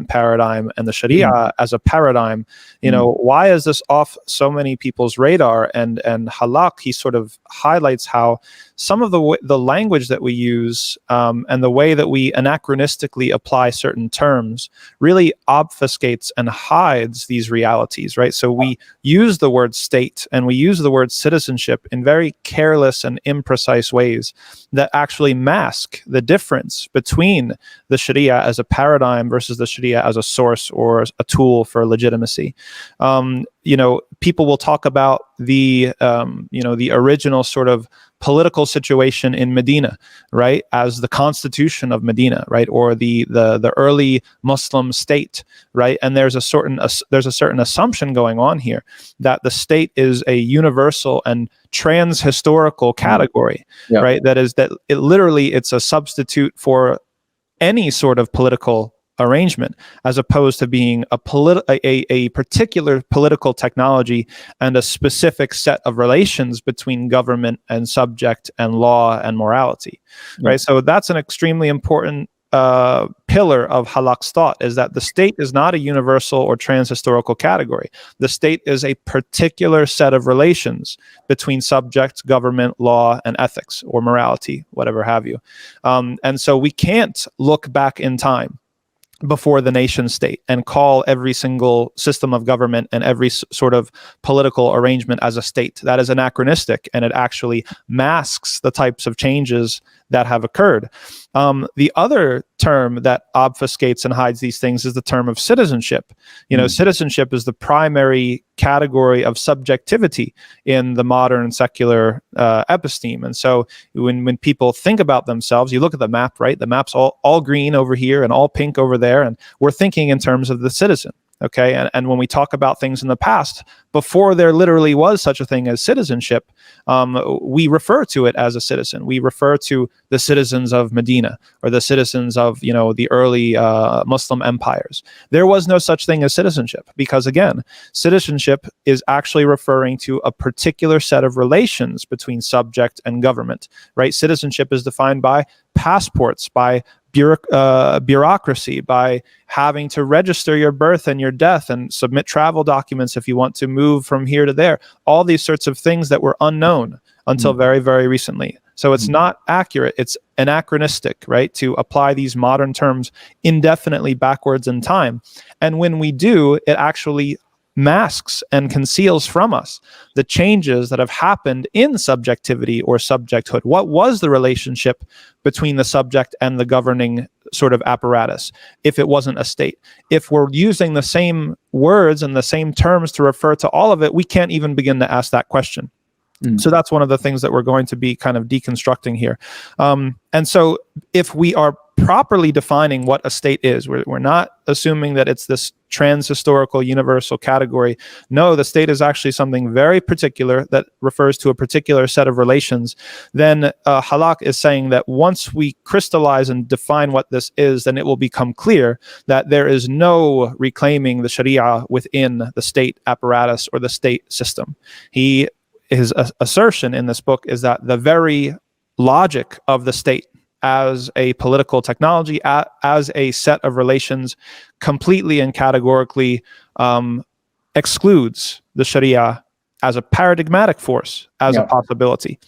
paradigm and the Sharia as a paradigm. Why is this off so many people's radar? And Halak, he sort of highlights how some of the language that we use and the way that we anachronistically apply certain terms really obfuscates and hides these realities, right? So we use the word state and we use the word citizenship in very careless and imprecise ways that actually mask the difference between the Sharia as a paradigm versus the Sharia as a source or a tool for legitimacy. People will talk about the original sort of political situation in Medina, right, as the constitution of Medina, right, or the early Muslim state, right, and there's a certain assumption going on here that the state is a universal and trans-historical category, right, that it's a substitute for any sort of political arrangement, as opposed to being a particular political technology and a specific set of relations between government and subject and law and morality, right? So that's an extremely important pillar of Halak's thought, is that the state is not a universal or trans-historical category. The state is a particular set of relations between subject, government, law, and ethics or morality, whatever have you. And so we can't look back in time before the nation state and call every single system of government and every sort of political arrangement as a state. That is anachronistic, and it actually masks the types of changes that have occurred. The other term that obfuscates and hides these things is the term of citizenship. Citizenship is the primary category of subjectivity in the modern secular episteme. And so when people think about themselves, you look at the map, right? The map's all green over here and all pink over there, and we're thinking in terms of the citizen. Okay, and when we talk about things in the past, before there literally was such a thing as citizenship, we refer to it as a citizen. We refer to the citizens of Medina or the citizens of the early Muslim empires. There was no such thing as citizenship because, again, citizenship is actually referring to a particular set of relations between subject and government. Right? Citizenship is defined by passports, by bureaucracy, by having to register your birth and your death and submit travel documents if you want to move from here to there. All these sorts of things that were unknown until very, very recently. So it's not accurate. It's anachronistic, right, to apply these modern terms indefinitely backwards in time. And when we do, it actually masks and conceals from us the changes that have happened in subjectivity or subjecthood. What was the relationship between the subject and the governing sort of apparatus if it wasn't a state? If we're using the same words and the same terms to refer to all of it, we can't even begin to ask that question. So that's one of the things that we're going to be kind of deconstructing here. And so if we are properly defining what a state is, we're not assuming that it's this trans-historical universal category. No, the state is actually something very particular that refers to a particular set of relations. Then Halak is saying that once we crystallize and define what this is, then it will become clear that there is no reclaiming the Sharia within the state apparatus or the state system. His assertion in this book is that the very logic of the state as a political technology, as a set of relations, completely and categorically excludes the Sharia as a paradigmatic force, as a possibility.